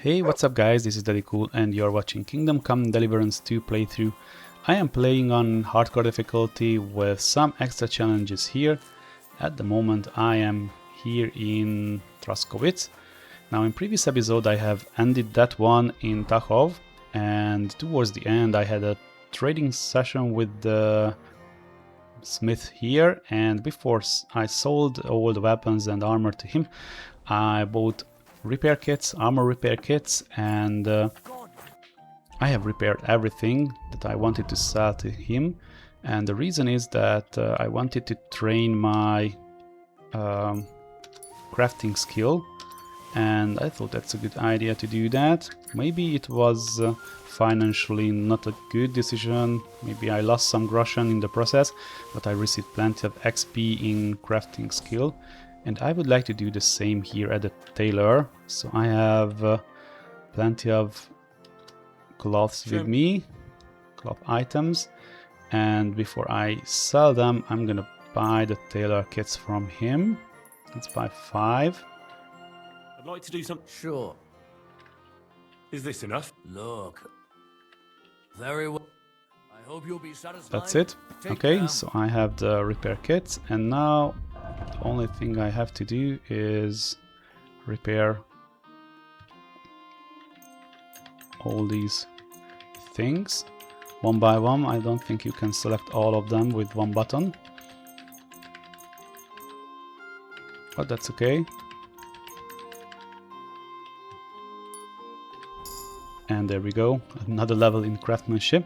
Hey, what's up guys, this is Cool and you're watching Kingdom Come Deliverance 2 playthrough. I am playing on hardcore difficulty with some extra challenges here. At the moment I am here in Traskowitz. Now in previous episode I have ended that one in Tachov, and towards the end I had a trading session with the smith here, and before I sold all the weapons and armor to him, I bought repair kits, armor repair kits, and I have repaired everything that I wanted to sell to him. And the reason is that I wanted to train my crafting skill, and I thought that's a good idea to do that. Maybe it was financially not a good decision, maybe I lost some groschen in the process, but I received plenty of XP in crafting skill. And I would like to do the same here at the tailor. So I have plenty of cloths with me, cloth items, and before I sell them I'm gonna buy the tailor kits from him. Let's buy 5. I'd like to do something. Sure. Is this enough? Look. Very well. I hope you'll be satisfied. That's it. Okay, so I have the repair kits, and now the only thing I have to do is repair all these things one by one. I don't think you can select all of them with one button, but that's okay. And there we go, another level in craftsmanship.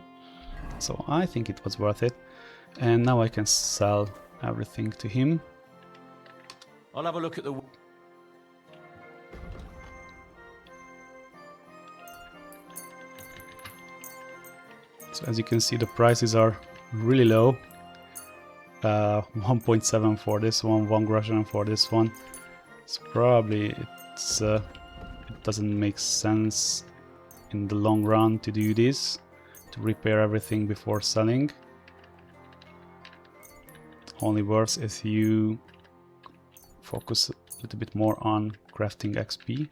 So I think it was worth it. And now I can sell everything to him. I'll have a look at the... So as you can see, the prices are really low. 1.7 for this one, 1 groschen for this one. So probably it doesn't make sense in the long run to do this, to repair everything before selling. Only worse if you focus a little bit more on crafting XP.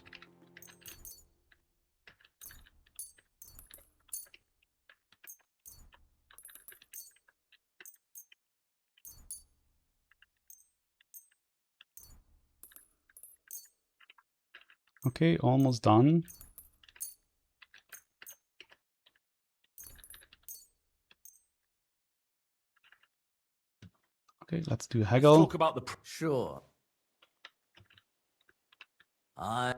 Okay, almost done. Okay, let's do haggle. Talk about the... Sure. I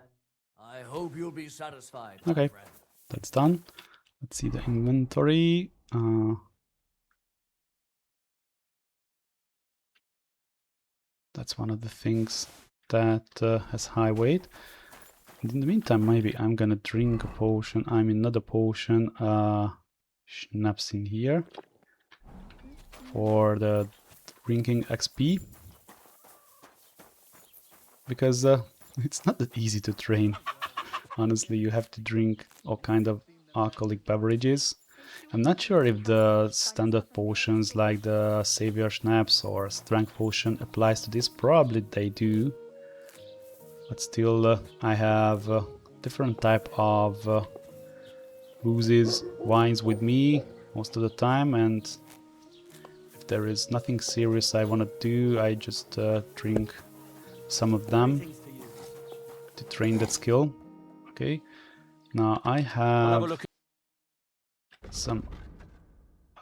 hope you'll be satisfied. Okay, that's done. Let's see the inventory. That's one of the things that has high weight. And in the meantime, maybe I'm gonna drink a potion. I mean, not a potion, schnapps in here for the drinking XP, because it's not that easy to train. Honestly, you have to drink all kind of alcoholic beverages. I'm not sure if the standard potions like the savior schnapps or strength potion applies to this. Probably they do, but still I have different type of boozes, wines with me most of the time, and if there is nothing serious I want to do, I just drink some of them to train that skill. Okay, now I have some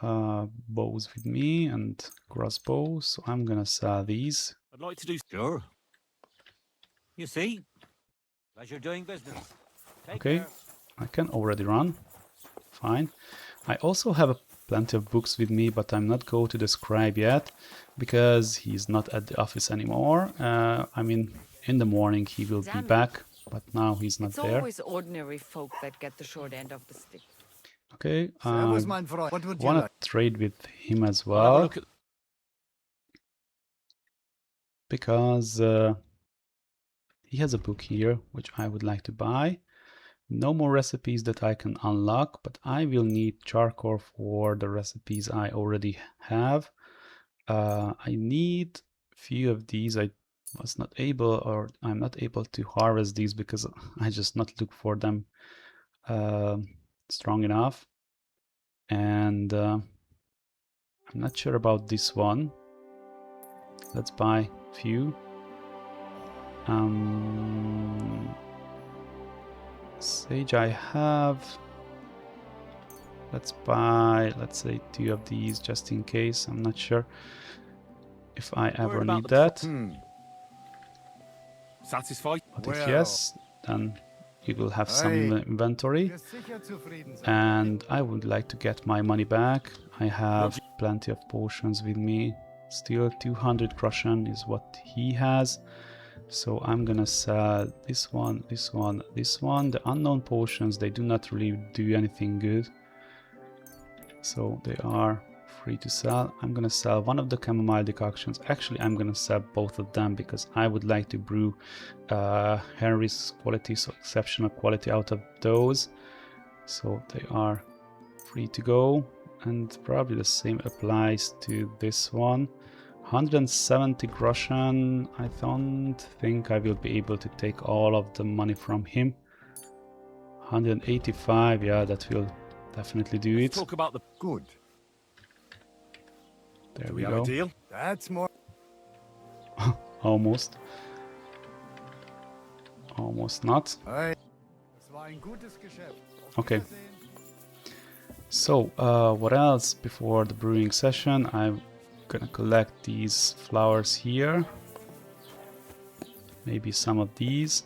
bows with me and crossbows, so I'm gonna sell these. I'd like to do... Sure. You see? Pleasure doing business. Take Okay, care. I can already run. Fine. I also have plenty of books with me, but I'm not going to the scribe yet, because he's not at the office anymore. I mean, in the morning he will be back, but now he's not there. It's always ordinary folk that get the short end of the stick. Okay, I What would you want like? to trade with him as I'll have a well, look at... because he has a book here which I would like to buy. No more recipes that I can unlock, but I will need charcoal for the recipes I already have. I need a few of these. I was not able, or I'm not able to harvest these because I just not look for them strong enough. And I'm not sure about this one. Let's buy a few. Sage I have. Let's buy, let's say 2 of these just in case. I'm not sure if I ever need that. Satisfied? But if yes, then you will have some inventory. And I would like to get my money back. I have plenty of potions with me. Still 200 Russian is what he has. So I'm gonna sell this one, this one, this one. The unknown potions, they do not really do anything good. So they are free to sell. I'm gonna sell one of the chamomile decoctions. Actually, I'm gonna sell both of them because I would like to brew Henry's quality, so exceptional quality out of those. So they are free to go. And probably the same applies to this one. 170 groschen. I don't think I will be able to take all of the money from him. 185, yeah, that will definitely do it. Talk about the good. There Do we have go. a deal? That's more. Almost. Almost not. Okay. So, what else before the brewing session? I'm gonna collect these flowers here. Maybe some of these.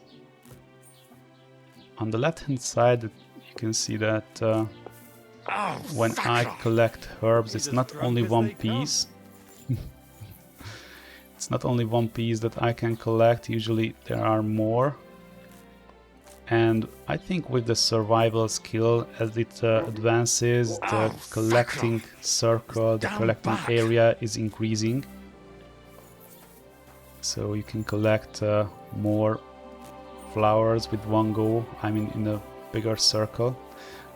On the left hand side, you can see that when I collect herbs, it's not only one piece. It's not only one piece that I can collect, usually there are more. And I think with the survival skill, as it advances, the collecting circle, the collecting area is increasing. So you can collect more flowers with one go, I mean in a bigger circle.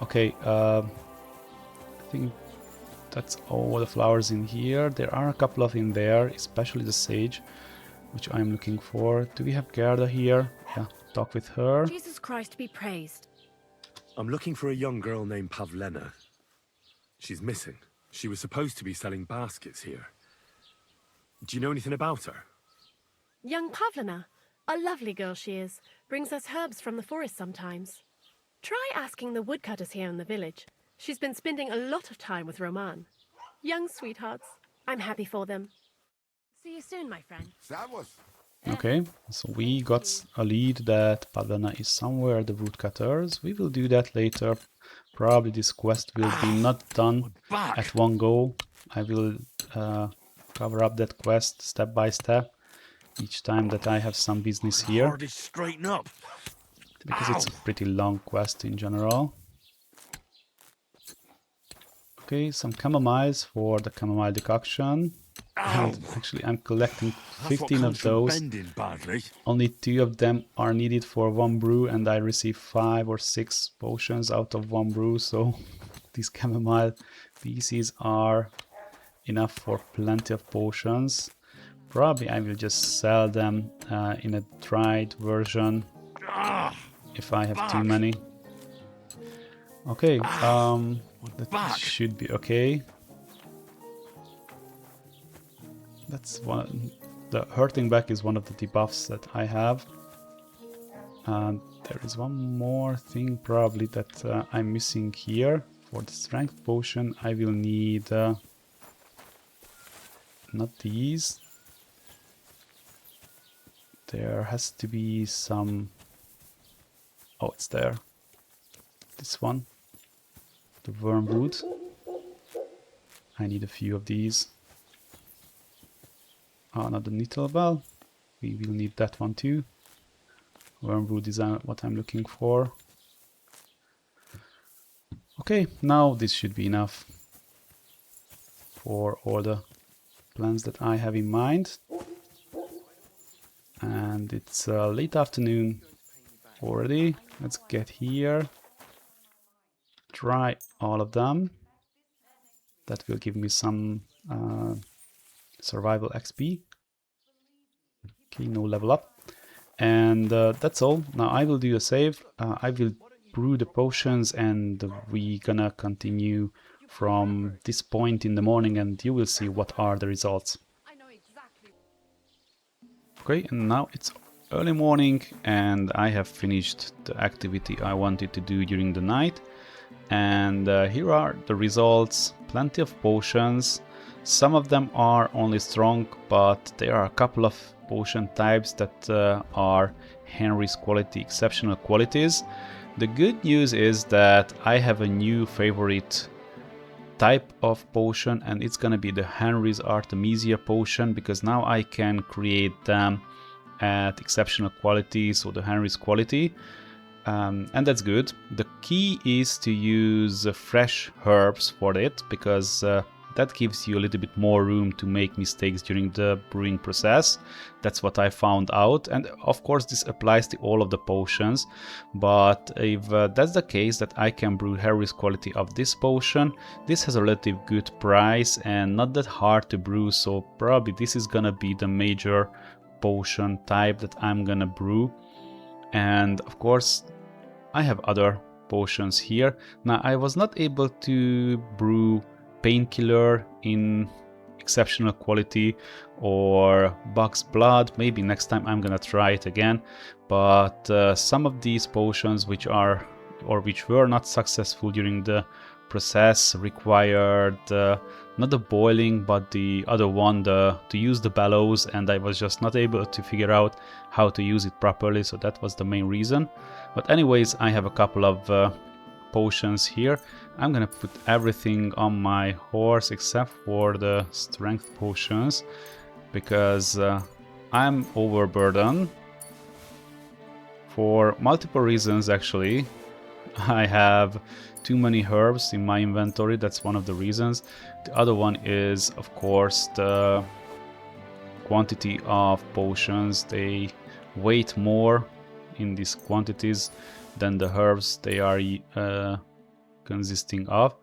Okay, I think that's all the flowers in here. There are a couple of in there, especially the sage, which I'm looking for. Do we have Gerda here? Yeah, talk with her. Jesus Christ be praised. I'm looking for a young girl named Pavlena. She's missing. She was supposed to be selling baskets here. Do you know anything about her? Young Pavlina, a lovely girl she is, brings us herbs from the forest sometimes. Try asking the woodcutters here in the village. She's been spending a lot of time with Roman. Young sweethearts. I'm happy for them. See you soon, my friend. Okay, so we got a lead that Pavlena is somewhere at the woodcutters. We will do that later. Probably this quest will be not done at one go. I will cover up that quest step by step each time that I have some business here, Straighten up. because it's a pretty long quest in general. Okay, some chamomiles for the chamomile decoction. And actually I'm collecting 15 of those. Only 2 of them are needed for one brew, and I receive 5 or 6 potions out of one brew, so these chamomile pieces are enough for plenty of potions. Probably I will just sell them in a dried version if I have too many. Okay, that should be okay. That's one. The hurting back is one of the debuffs that I have. And there is one more thing probably that I'm missing here. For the strength potion I will need not these. There has to be some... Oh, it's there. This one. The wormwood. I need a few of these. Oh, not the nettle bell. We will need that one too. Wormwood is what I'm looking for. Okay, now this should be enough for all the plans that I have in mind. And it's late afternoon already. Let's get here. Try all of them. That will give me some survival XP. Okay, no level up. And that's all. Now I will do a save. I will brew the potions and we gonna continue from this point in the morning and you will see what are the results. Okay, and now it's early morning and I have finished the activity I wanted to do during the night. And here are the results. Plenty of potions. Some of them are only strong, but there are a couple of potion types that are Henry's quality, exceptional qualities. The good news is that I have a new favorite type of potion, and it's gonna be the Henry's Artemisia potion, because now I can create them at exceptional quality, so the Henry's quality. And that's good. The key is to use fresh herbs for it, because that gives you a little bit more room to make mistakes during the brewing process. That's what I found out, and of course this applies to all of the potions. But if that's the case, that I can brew Henry's quality of this potion, this has a relative good price and not that hard to brew, so probably this is gonna be the major potion type that I'm gonna brew. And of course I have other potions here. Now I was not able to brew painkiller in exceptional quality or bug's blood. Maybe next time I'm gonna try it again. But some of these potions which were not successful during the process required not the boiling but the other one, to use the bellows, and I was just not able to figure out how to use it properly, so that was the main reason. But anyways, I have a couple of potions here. I'm gonna put everything on my horse except for the strength potions, because I'm overburdened for multiple reasons actually. I have too many herbs in my inventory, that's one of the reasons. The other one is, of course, the quantity of potions. They weight more in these quantities than the herbs they are consisting of.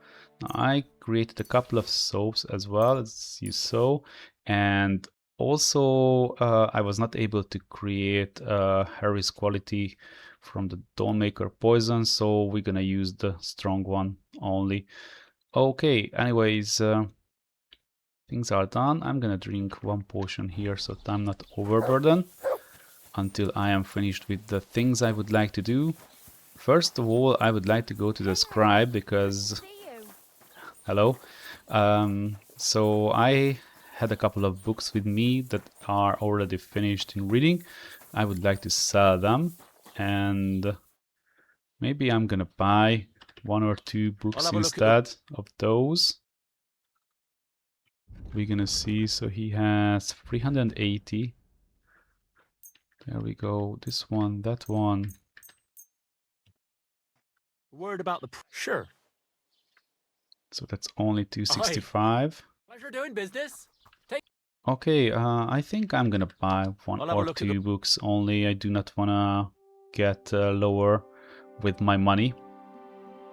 Now, I created a couple of soaps as well, as you saw, and also I was not able to create Harry's quality from the Dawnmaker poison, so we're gonna use the strong one only. Okay, anyways, things are done. I'm gonna drink one potion here so that I'm not overburdened until I am finished with the things I would like to do. First of all, I would like to go to the scribe because... Hello. So I had a couple of books with me that are already finished in reading. I would like to sell them, and maybe I'm gonna buy 1 or 2 books instead of those. We're gonna see. So he has 380. There we go. This one, that one. Word about the... Sure. So that's only 265. Pleasure doing business. Okay, I think I'm gonna buy 1 or 2 books only. I do not wanna get lower with my money,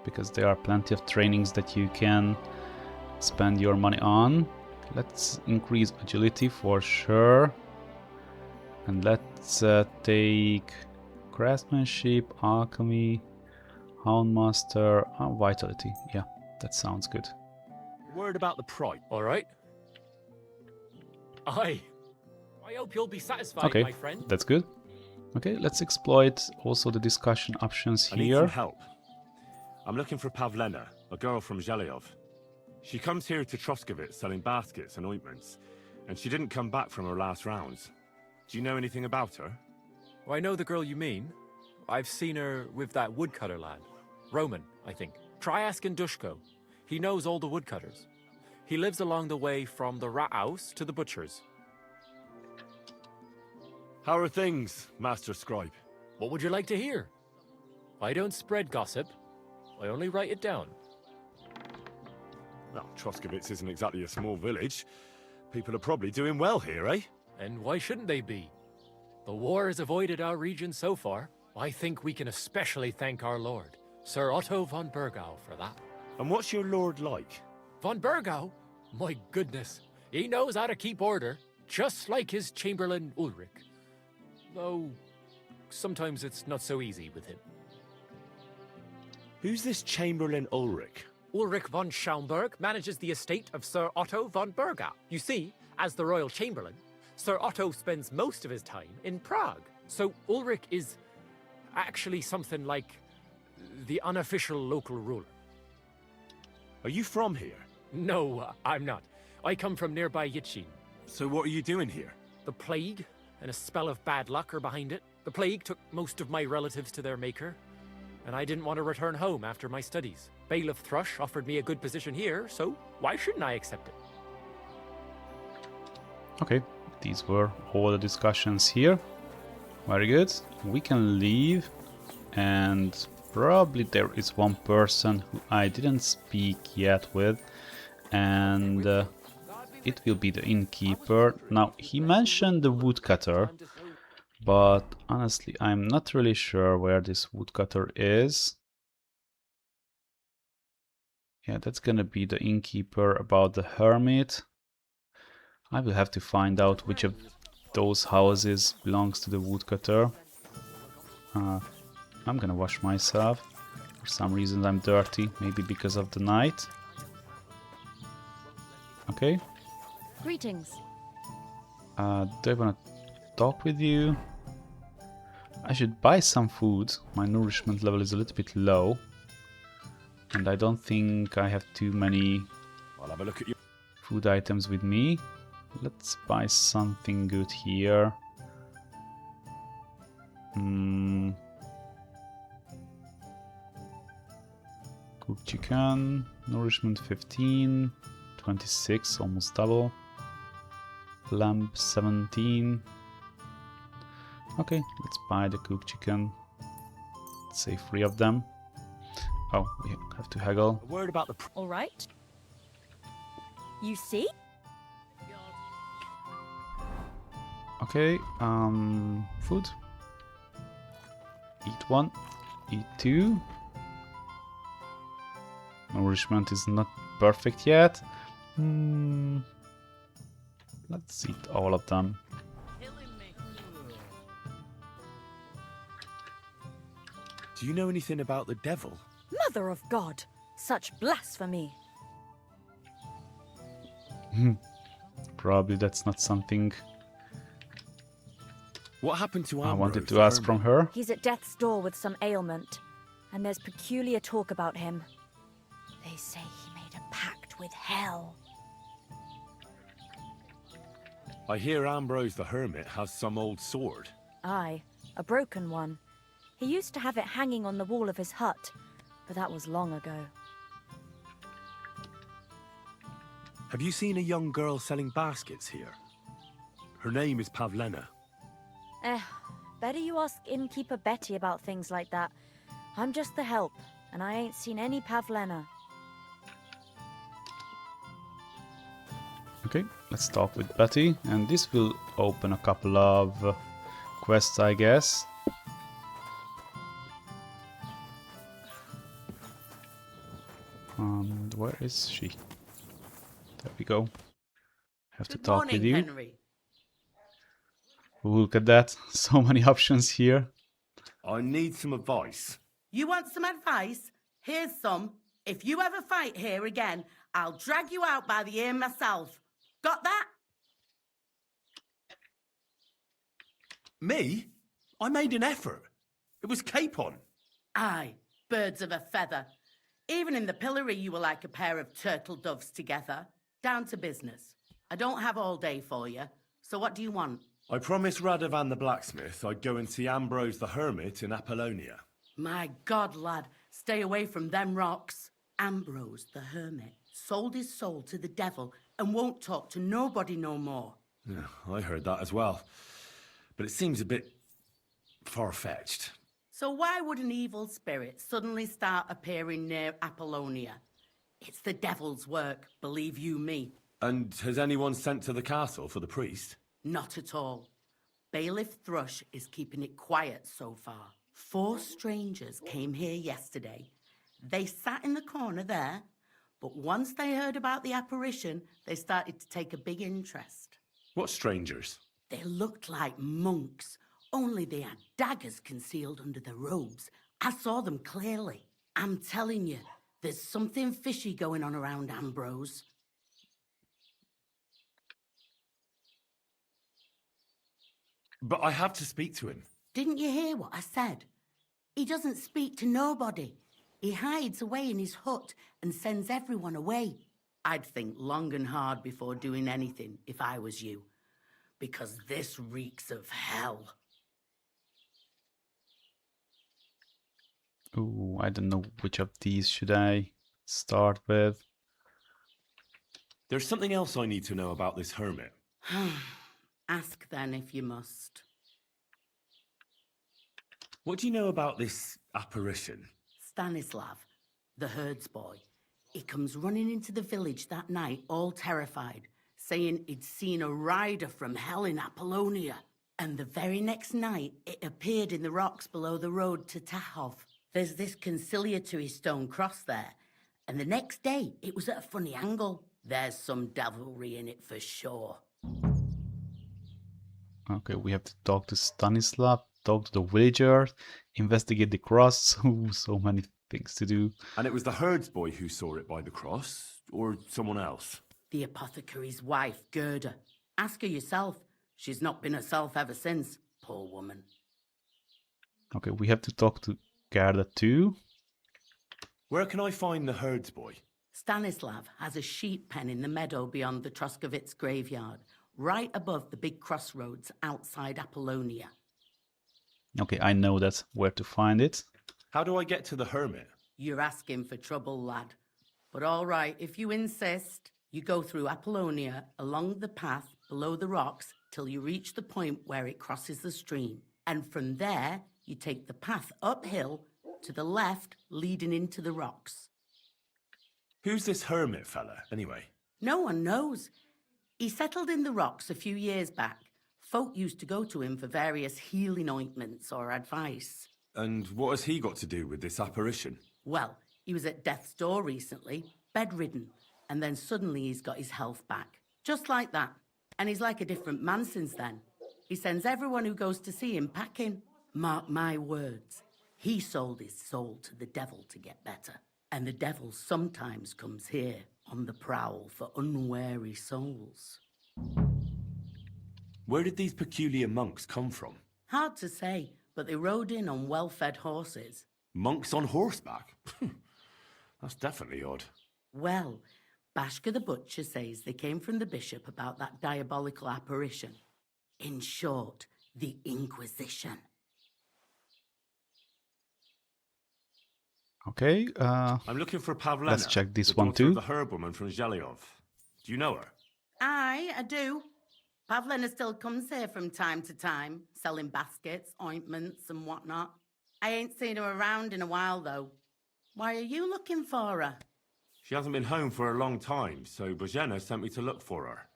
because there are plenty of trainings that you can spend your money on. Let's increase agility for sure. And let's take craftsmanship, alchemy, houndmaster, vitality. Yeah, that sounds good. Word about the price. All right. I hope you'll be satisfied, my friend. That's good. Okay, let's exploit also the discussion options I need here. some help. I'm looking for Pavlena, a girl from Zhelyov. She comes here to Troskovitz selling baskets and ointments, and she didn't come back from her last rounds. Do you know anything about her? Well, I know the girl you mean. I've seen her with that woodcutter lad. Roman, I think. Try asking Dushko. He knows all the woodcutters. He lives along the way from the rat house to the butcher's. How are things, Master Scribe? What would you like to hear? I don't spread gossip. I only write it down. Well, Troskovitz isn't exactly a small village. People are probably doing well here, eh? And why shouldn't they be? The war has avoided our region so far. I think we can especially thank our lord, Sir Otto von Burgau, for that. And what's your lord like? Von Burgau? My goodness. He knows how to keep order, just like his Chamberlain Ulrich. though sometimes it's not so easy with him. Who's this Chamberlain Ulrich? Ulrich von Schaumburg manages the estate of Sir Otto von Bergau. You see, as the royal chamberlain, Sir Otto spends most of his time in Prague. So Ulrich is actually something like the unofficial local ruler. Are you from here? No, I'm not. I come from nearby Yitchin. So what are you doing here? The plague and a spell of bad luck are behind it. The plague took most of my relatives to their maker, and I didn't want to return home after my studies. Bailiff Thrush offered me a good position here, so why shouldn't I accept it? Okay, these were all the discussions here. Very good. We can leave, and probably there is one person who I didn't speak yet with, and it will be the innkeeper. Now, he mentioned the woodcutter, but honestly, I'm not really sure where this woodcutter is. Yeah, that's gonna be the innkeeper about the hermit. I will have to find out which of those houses belongs to the woodcutter. I'm gonna wash myself. For some reason I'm dirty, maybe because of the night. Okay. Greetings. Do I wanna talk with you? I should buy some food. My nourishment level is a little bit low. And I don't think I have too many I'll have a look at you. food items with me. Let's buy something good here. Cooked chicken, nourishment 15, 26, almost double. Lamb 17. Okay, let's buy the cooked chicken. Let's save 3 of them. Oh, we have to haggle. A word about the... All right. You see? Okay, food. Eat 1, eat 2. Nourishment is not perfect yet. Let's eat all of them. Do you know anything about the devil? Mother of God! Such blasphemy! Probably that's not something What happened to Ambrose? I wanted to ask from her. He's at death's door with some ailment, and there's peculiar talk about him. They say he made a pact with hell. I hear Ambrose the Hermit has some old sword. Aye, a broken one. He used to have it hanging on the wall of his hut, but that was long ago. Have you seen a young girl selling baskets here? Her name is Pavlena. Better you ask Innkeeper Betty about things like that. I'm just the help, and I ain't seen any Pavlena. Okay, let's talk with Betty, and this will open a couple of quests, I guess. And where is she? There we go. Have to talk with you. Henry. Look at that, so many options here. I need some advice. You want some advice? Here's some. If you ever fight here again, I'll drag you out by the ear myself. Got that? Me? I made an effort. It was capon. Aye, birds of a feather. Even in the pillory you were like a pair of turtle doves together. Down to business. I don't have all day for you, so what do you want? I promised Radovan the blacksmith I'd go and see Ambrose the Hermit in Apollonia. My God, lad, stay away from them rocks. Ambrose the Hermit sold his soul to the devil and won't talk to nobody no more. Yeah, I heard that as well. But it seems a bit far-fetched. So why would an evil spirit suddenly start appearing near Apollonia? It's the devil's work, believe you me. And has anyone sent to the castle for the priest? Not at all. Bailiff Thrush is keeping it quiet so far. 4 strangers came here yesterday. They sat in the corner there, but once they heard about the apparition, they started to take a big interest. What strangers? They looked like monks, Only they had daggers concealed under their robes. I saw them clearly. I'm telling you, there's something fishy going on around Ambrose. But I have to speak to him. Didn't you hear what I said? He doesn't speak to nobody. He hides away in his hut and sends everyone away. I'd think long and hard before doing anything if I was you, because this reeks of hell. Ooh, I don't know which of these should I start with. There's something else I need to know about this hermit. Ask then if you must. What do you know about this apparition? Stanislav, the herds boy. He comes running into the village that night, all terrified, saying he'd seen a rider from hell in Apollonia. And the very next night, it appeared in the rocks below the road to Tahov. There's this conciliatory stone cross there. And the next day, it was at a funny angle. There's some devilry in it for sure. Okay, we have to talk to Stanislav, talk to the villagers, investigate the cross. Ooh, so many things to do. And it was the herds boy who saw it by the cross, or someone else? The apothecary's wife, Gerda. Ask her yourself. She's not been herself ever since, poor woman. Okay, we have to talk to Gerda too. Where can I find the herds boy? Stanislav has a sheep pen in the meadow beyond the Troskovitz graveyard, right above the big crossroads outside Apollonia. Okay, I know that's where to find it. How do I get to the hermit? You're asking for trouble, lad. But all right, if you insist, you go through Apollonia along the path below the rocks till you reach the point where it crosses the stream. And from there, you take the path uphill to the left, leading into the rocks. Who's this hermit fella, anyway? No one knows. He settled in the rocks a few years back. Folk used to go to him for various healing ointments or advice. And what has he got to do with this apparition? Well, he was at death's door recently, bedridden, and then suddenly he's got his health back. Just like that. And he's like a different man since then. He sends everyone who goes to see him packing. Mark my words. He sold his soul to the devil to get better. And the devil sometimes comes here on the prowl for unwary souls. Where did these peculiar monks come from? Hard to say, but they rode in on well-fed horses. Monks on horseback? That's definitely odd. Well, Bashka the butcher says they came from the bishop about that diabolical apparition. In short, the Inquisition. Okay, I'm looking for Pavlena. let's check this the one daughter too. of the herbalman from Zhelyov. Do you know her? Aye, I do. Pavlena still comes here from time to time, selling baskets, ointments and whatnot. I ain't seen her around in a while, though. Why are you looking for her? She hasn't been home for a long time, so Bozhena sent me to look for her.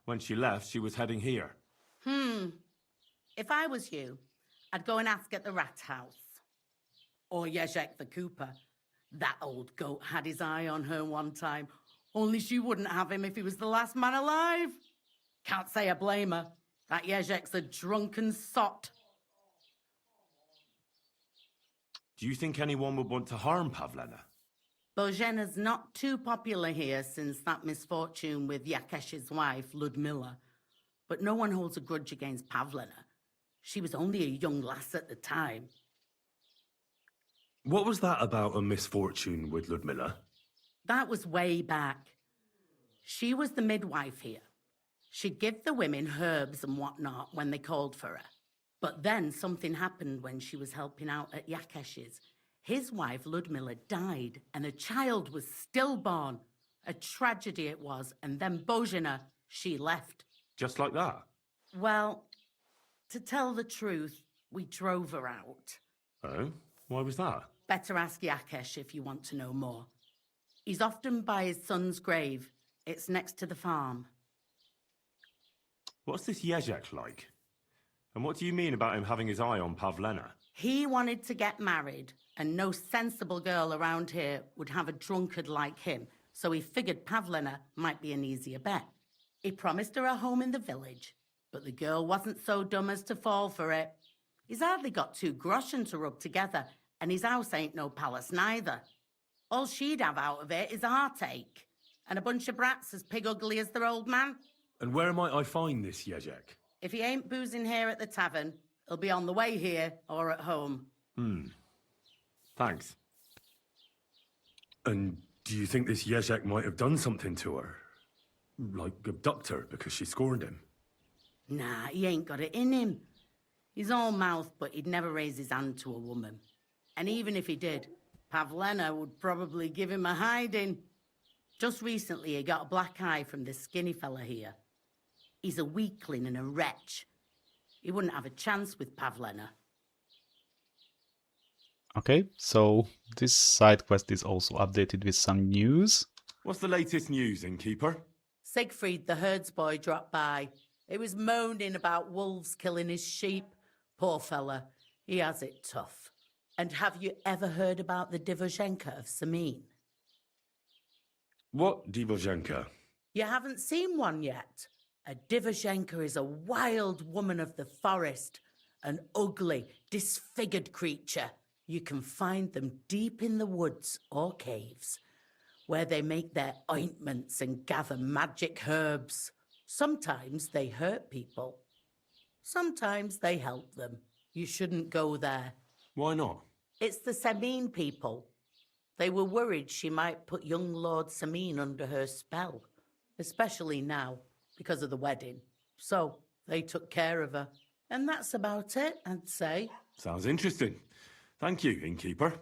When she left, she was heading here. If I was you, I'd go and ask at the rat house. Or Jezek the cooper. That old goat had his eye on her one time. Only she wouldn't have him if he was the last man alive. Can't say I blame her. That Jezek's a drunken sot. Do you think anyone would want to harm Pavlena? Bozhena's not too popular here since that misfortune with Yakesh's wife, Ludmilla. But no one holds a grudge against Pavlena. She was only a young lass at the time. What was that about a misfortune with Ludmilla? That was way back. She was the midwife here. She'd give the women herbs and whatnot when they called for her. But then something happened when she was helping out at Yakesh's. His wife, Ludmilla, died, and a child was stillborn. A tragedy it was, and then Bozhena, she left. Just like that? Well, to tell the truth, we drove her out. Oh? Why was that? Better ask Yakesh if you want to know more. He's often by his son's grave. It's next to the farm. What's this Jezek like? And what do you mean about him having his eye on Pavlena? He wanted to get married, and no sensible girl around here would have a drunkard like him, so he figured Pavlena might be an easier bet. He promised her a home in the village, but the girl wasn't so dumb as to fall for it. He's hardly got 2 groschen to rub together, and his house ain't no palace neither. All she'd have out of it is a heartache, and a bunch of brats as pig ugly as their old man. And where might I find this Yezek? If he ain't boozing here at the tavern, he'll be on the way here or at home. Thanks. And do you think this Yezek might have done something to her? Like abduct her because she scorned him? Nah, he ain't got it in him. He's all mouth, but he'd never raise his hand to a woman. And even if he did, Pavlena would probably give him a hiding. Just recently, he got a black eye from this skinny fella here. He's a weakling and a wretch. He wouldn't have a chance with Pavlena. Okay, so this side quest is also updated with some news. What's the latest news, innkeeper? Siegfried, the herdsboy, dropped by. He was moaning about wolves killing his sheep. Poor fella, he has it tough. And have you ever heard about the Divozhenka of Samin? What Divozhenka? You haven't seen one yet. A Divozhenka is a wild woman of the forest, an ugly, disfigured creature. You can find them deep in the woods or caves, where they make their ointments and gather magic herbs. Sometimes they hurt people. Sometimes they help them. You shouldn't go there. Why not? It's the Samin people. They were worried she might put young Lord Samin under her spell, especially now, because of the wedding. So they took care of her. And that's about it, I'd say. Sounds interesting. Thank you, innkeeper.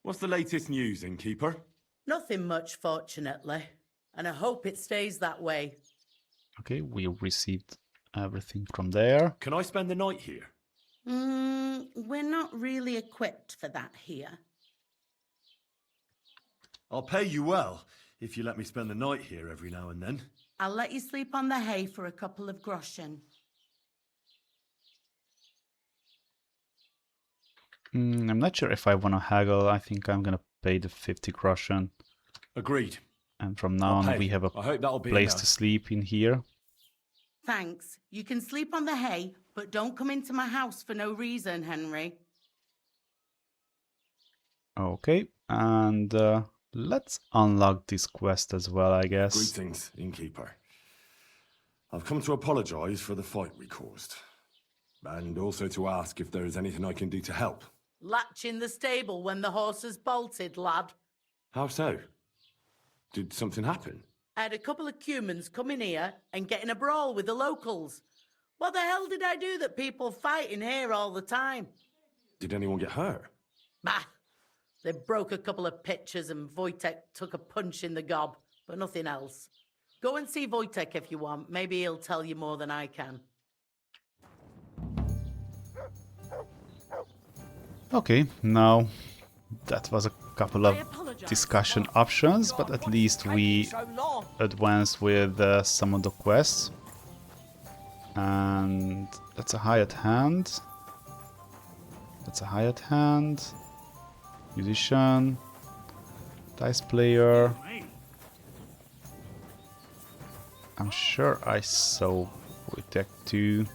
What's the latest news, innkeeper? Nothing much, fortunately. And I hope it stays that way. Okay, we received everything from there. Can I spend the night here? We're not really equipped for that here. I'll pay you well if you let me spend the night here every now and then. I'll let you sleep on the hay for a couple of groschen. I'm not sure if I want to haggle. I think I'm gonna pay the 50 groschen. Agreed. And from now on, we have a I hope that'll be place enough. to sleep in here. Thanks. You can sleep on the hay, but don't come into my house for no reason, Henry. Okay, and let's unlock this quest as well, I guess. Greetings, innkeeper. I've come to apologize for the fight we caused. And also to ask if there is anything I can do to help. Latch in the stable when the horses bolted, lad. How so? Did something happen? I had a couple of cumans come in here and get in a brawl with the locals. What the hell did I do that people fight in here all the time? Did anyone get hurt? Bah! They broke a couple of pitchers and Wojtek took a punch in the gob, but nothing else. Go and see Wojtek if you want. Maybe he'll tell you more than I can. Okay, now that was a couple of discussion options, but at least we advanced with some of the quests. And that's a high at hand. That's a high at hand. Musician. Dice player. I'm sure I saw Wojtek too.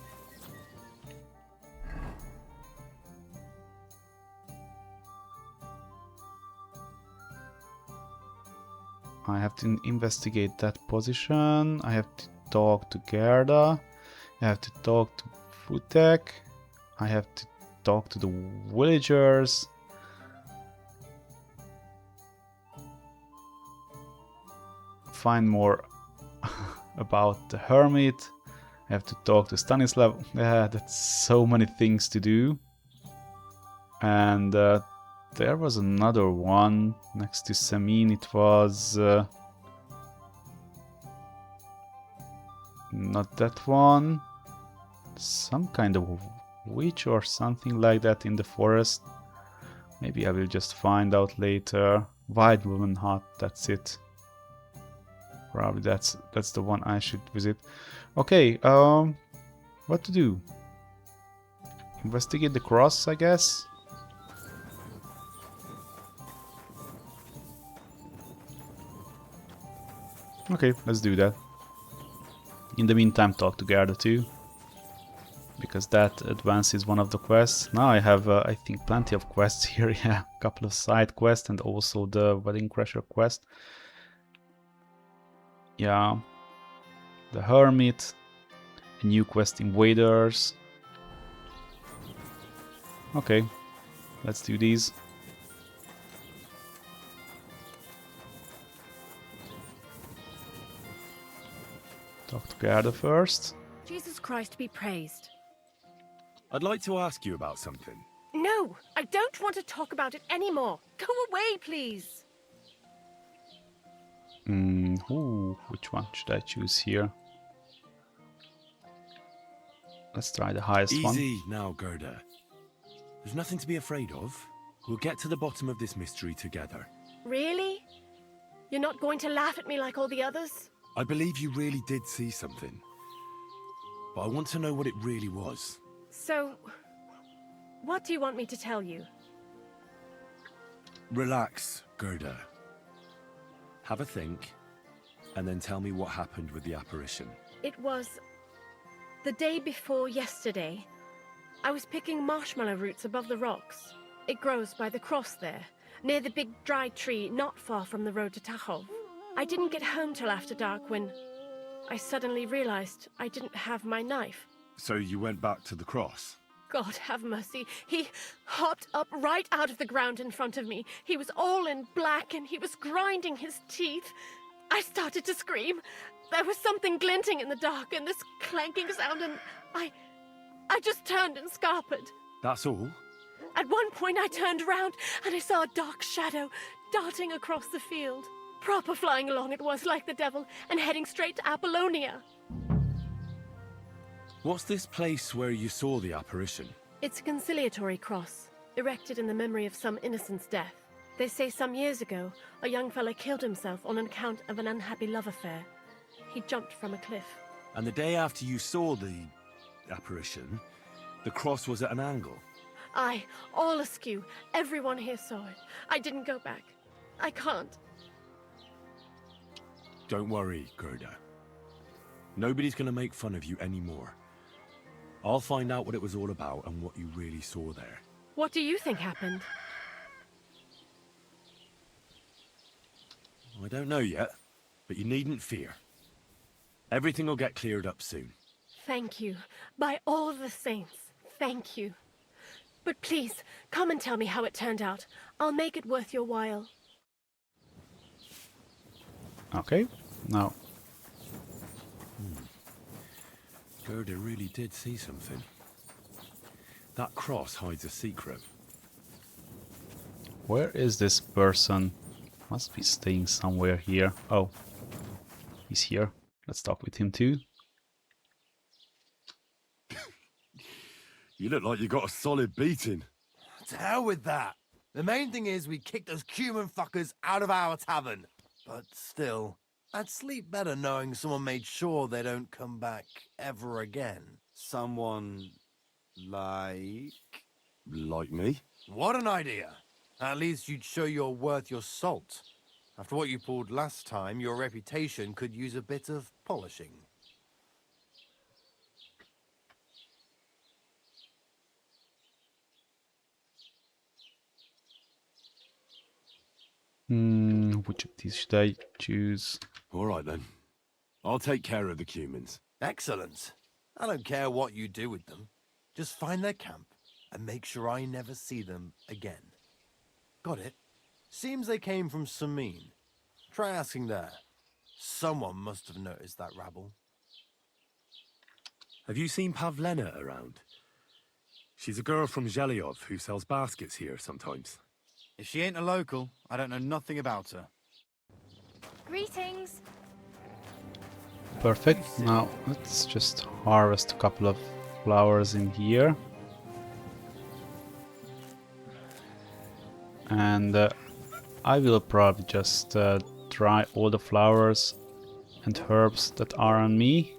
I have to investigate that position. I have to talk to Gerda. I have to talk to Futek. I have to talk to the villagers. Find more about the hermit. I have to talk to Stanislav. Yeah, that's so many things to do. And there was another one next to Samin. It was not that one. Some kind of witch or something like that in the forest. Maybe I will just find out later. White Woman Hut, that's it. Probably that's the one I should visit. Okay, what to do? Investigate the cross, I guess. Okay, let's do that. In the meantime, talk to Gerda too. because that advances one of the quests. Now I have, I think, plenty of quests here. Yeah, a couple of side quests and also the Wedding Crasher quest. Yeah, the Hermit, a new quest, Invaders. Okay, let's do these. Talk to Gerda first. Jesus Christ be praised. I'd like to ask you about something. No, I don't want to talk about it anymore. Go away, please. Ooh, which one should I choose here? Let's try the highest one. Easy now, Gerda. There's nothing to be afraid of. We'll get to the bottom of this mystery together. Really? You're not going to laugh at me like all the others? I believe you really did see something. But I want to know what it really was. So, what do you want me to tell you? Relax, Gerda. Have a think, and then tell me what happened with the apparition. It was the day before yesterday. I was picking marshmallow roots above the rocks. It grows by the cross there, near the big dry tree not far from the road to Tahoe. I didn't get home till after dark when I suddenly realized I didn't have my knife. So you went back to the cross? God have mercy. He hopped up right out of the ground in front of me. He was all in black and he was grinding his teeth. I started to scream. There was something glinting in the dark and this clanking sound, and I just turned and scarpered. That's all? At one point I turned around and I saw a dark shadow darting across the field. Proper flying along it was, like the devil, and heading straight to Apollonia. What's this place where you saw the apparition? It's a conciliatory cross, erected in the memory of some innocent's death. They say some years ago, a young fellow killed himself on account of an unhappy love affair. He jumped from a cliff. And the day after you saw the apparition, the cross was at an angle? Aye, all askew. Everyone here saw it. I didn't go back. I can't. Don't worry, Gerda. Nobody's gonna make fun of you anymore. I'll find out what it was all about and what you really saw there. What do you think happened? I don't know yet, but you needn't fear. Everything will get cleared up soon. Thank you. By all the saints, thank you. But please, come and tell me how it turned out. I'll make it worth your while. Okay, now. Gerda really did see something. That cross hides a secret. Where is this person? Must be staying somewhere here. Oh, he's here. Let's talk with him too. You look like you got a solid beating. To hell with that. The main thing is we kicked those human fuckers out of our tavern. But still, I'd sleep better knowing someone made sure they don't come back ever again. Someone like... Like me? What an idea. At least you'd show you're worth your salt. After what you pulled last time, your reputation could use a bit of polishing. Which of these should I choose? All right then. I'll take care of the Cumans. Excellent. I don't care what you do with them. Just find their camp and make sure I never see them again. Got it? Seems they came from Samin. Try asking there. Someone must have noticed that rabble. Have you seen Pavlena around? She's a girl from Zhelyov who sells baskets here sometimes. If she ain't a local, I don't know nothing about her. Greetings. Perfect. Now let's just harvest a couple of flowers in here. And I will probably just dry all the flowers and herbs that are on me.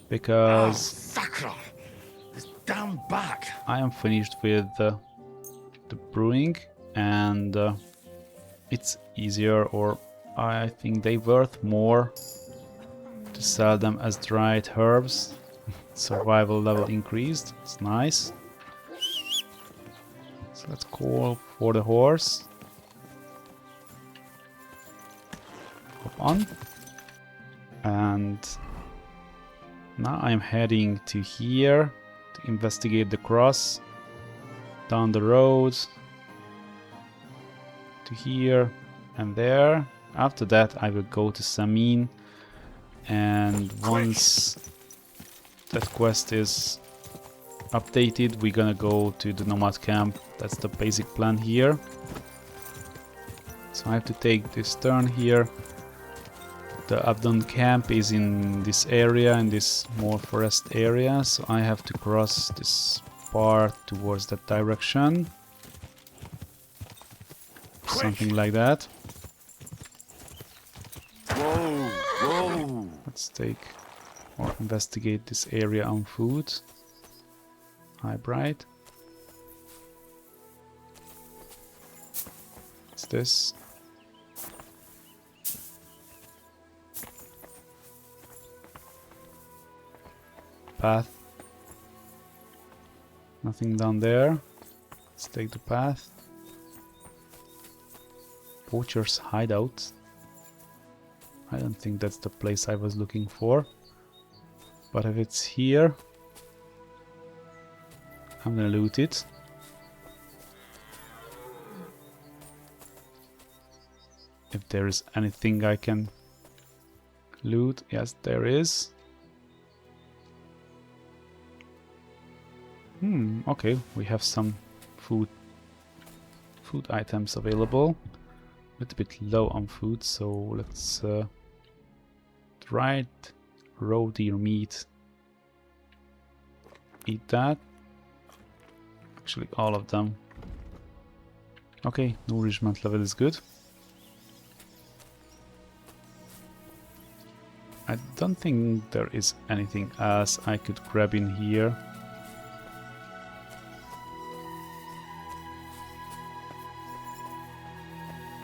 Because Sacre! This damn back! I am finished with the brewing, and it's easier, or I think they worth more to sell them as dried herbs Survival level increased. It's nice. So let's call for the horse. Hop on. And now I'm heading to here to investigate the cross. Down the road. To here and there. After that I will go to Samin, and once that quest is updated we're gonna go to the nomad camp. That's the basic plan here. So I have to take this turn here. The Abdon camp is in this area, in this more forest area, so I have to cross this part towards that direction. Something like that. Whoa, whoa. Let's take or investigate this area on food. Hi, Bright. What's this? Path. Nothing down there. Let's take the path. Poacher's hideout. I don't think that's the place I was looking for. But if it's here, I'm gonna loot it. If there is anything I can loot, yes, there is. Okay, we have some food items available. A little bit low on food, so let's try it. Raw deer meat. Eat that. Actually, all of them. Okay, nourishment level is good. I don't think there is anything else I could grab in here.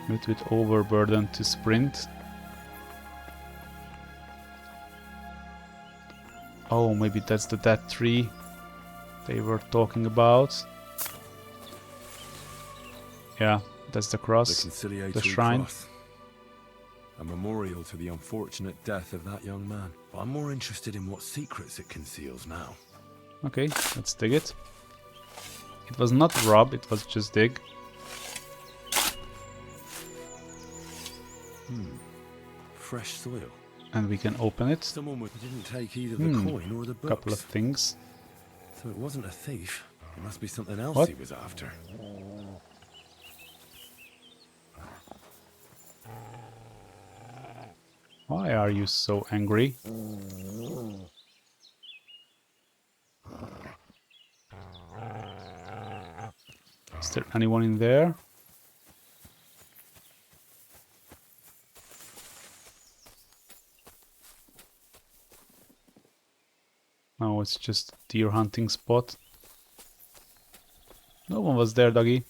A little bit overburdened to sprint. Oh, maybe that's the dead tree they were talking about. Yeah, that's the cross, the shrine. Cross. A memorial to the unfortunate death of that young man. But I'm more interested in what secrets it conceals now. Okay, let's dig it. It was not rob, it was just dig. Fresh soil. And we can open it. Someone didn't take either the coin or the books. Couple of things. So it wasn't a thief. It must be something else What? he was after. Why are you so angry? Is there anyone in there? No, it's just deer hunting spot. No one was there, doggy.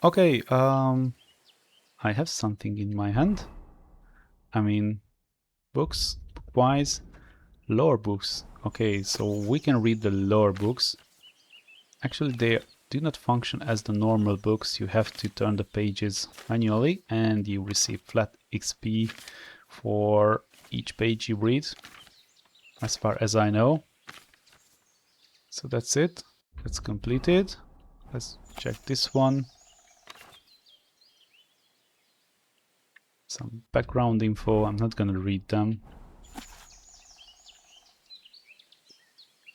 Okay, I have something in my hand. I mean, books, bookwise, lore books. Okay, so we can read the lore books. Actually, they do not function as the normal books. You have to turn the pages manually and you receive flat XP for each page you read, as far as I know. So that's it. That's completed. Let's check this one. Some background info. I'm not gonna read them.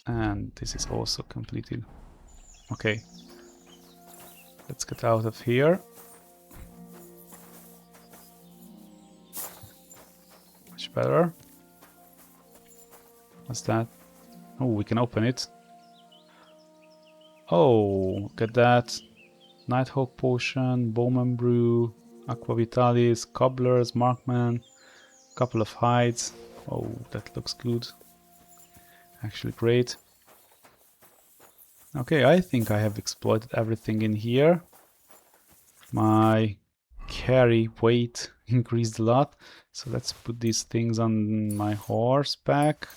And this is also completed. Okay. Let's get out of here. Much better. What's that? Oh, we can open it. Oh, look at that. Nighthawk potion, Bowman brew, Aqua Vitalis, cobblers, markman, couple of hides. Oh, that looks good. Actually great. Okay, I think I have exploited everything in here. My carry weight increased a lot. So let's put these things on my horseback.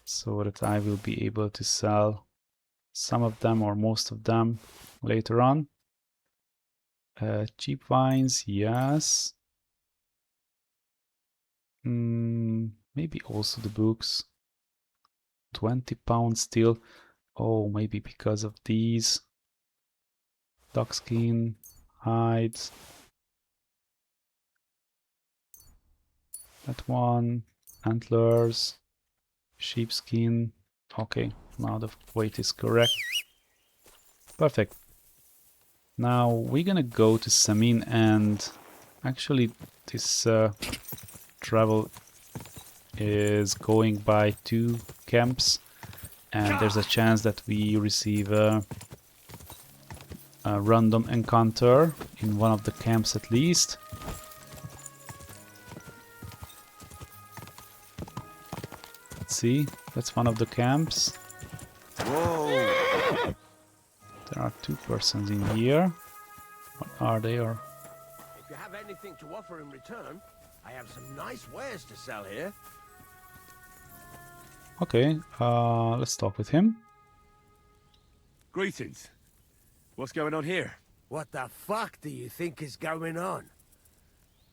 so that I will be able to sell some of them or most of them later on. Cheap wines, yes. Maybe also the books. £20 still. Oh, maybe because of these. Dog skin, hides. That one. Antlers. Sheepskin. Okay, now the weight is correct. Perfect. Now we're gonna go to Samin, and actually this travel is going by 2 camps, and there's a chance that we receive a random encounter in one of the camps at least. Let's see, that's one of the camps. Whoa! There are 2 persons in here. What are they? Or if you have anything to offer in return, I have some nice wares to sell here. okay, let's talk with him. Greetings. What's going on here? What the fuck do you think is going on?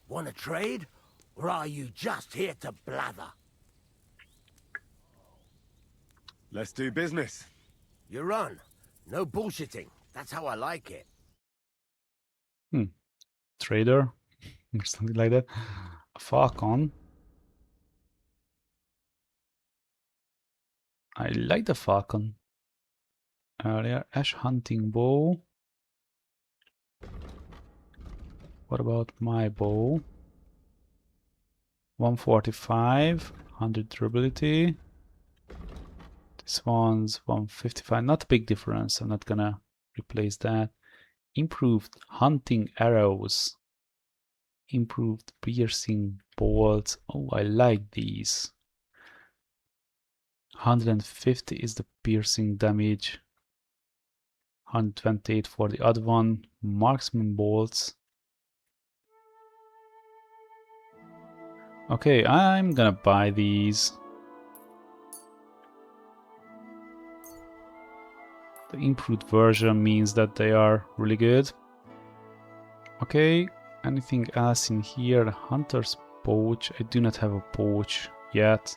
Want to trade? Or are you just here to blather? Let's do business. You're on. No bullshitting. That's how I like it. Trader or something like that. A falcon. I like the falcon. Earlier, ash hunting bow. What about my bow? 145, 100 durability. This one's 155, not a big difference. I'm not gonna replace that. Improved hunting arrows. Improved piercing bolts. Oh, I like these. 150 is the piercing damage. 128 for the other one. Marksman bolts. Okay, I'm gonna buy these. The improved version means that they are really good. Okay, anything else in here? Hunter's pouch. I do not have a pouch yet.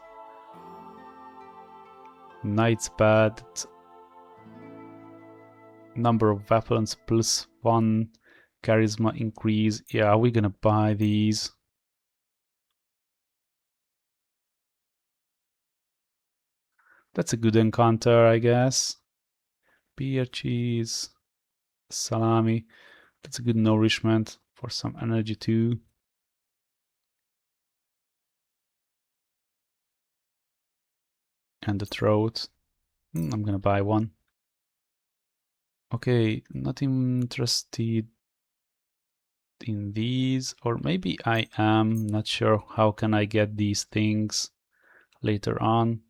Knight's bad. Number of weapons +1. Charisma increase. Yeah, we're gonna buy these. That's a good encounter, I guess. Beer cheese. Salami. That's a good nourishment for some energy too. And the throat. I'm gonna buy one. Okay, not interested in these, or maybe I am, not sure. How can I get these things later on?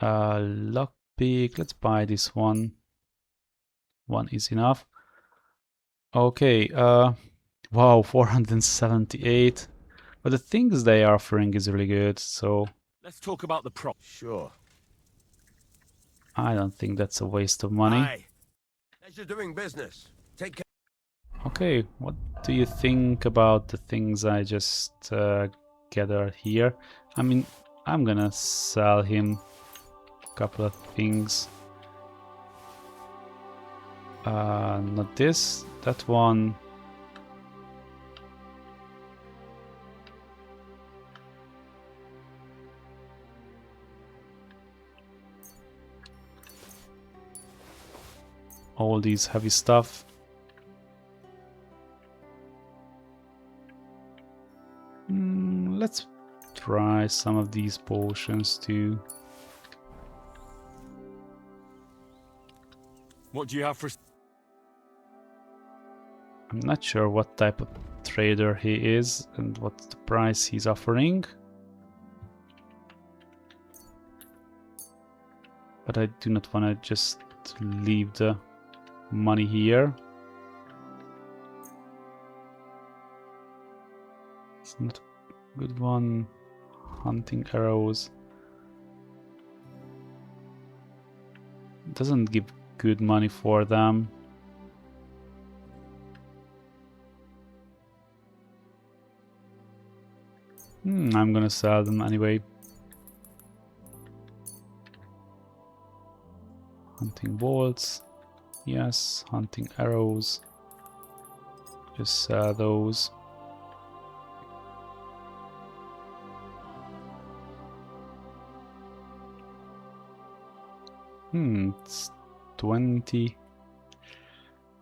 Lockpick, let's buy this one. One is enough. Okay, wow, 478. But the things they are offering is really good, so Let's talk about the prop. Sure. I don't think that's a waste of money. Aye. As you're doing business, take care. Okay, what do you think about the things I just gathered here? I mean, I'm gonna sell him a couple of things. Not this, that one. All these heavy stuff. Let's try some of these potions too. What do you have for... I'm not sure what type of trader he is and what the price he's offering. But I do not want to just leave the money here. It's not a good one. Hunting arrows. doesn't give good money for them. I'm gonna sell them anyway. Hunting bolts. Yes, hunting arrows. Just sell those. It's 20.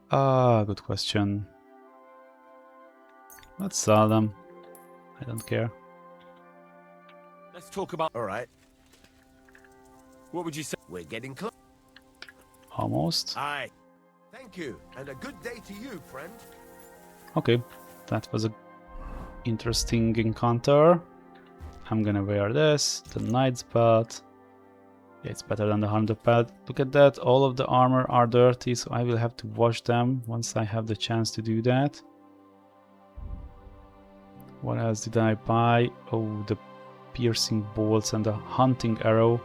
Good question. Let's sell them. I don't care. Let's talk about... All right. What would you say? We're getting close. Almost. Aye. Thank you, and a good day to you, friend. Okay, that was a interesting encounter. I'm gonna wear this, the knight's belt. Yeah, it's better than the hunter belt. Look at that, all of the armor are dirty, so I will have to wash them once I have the chance to do that. What else did I buy? Oh, the piercing bolts and the hunting arrow.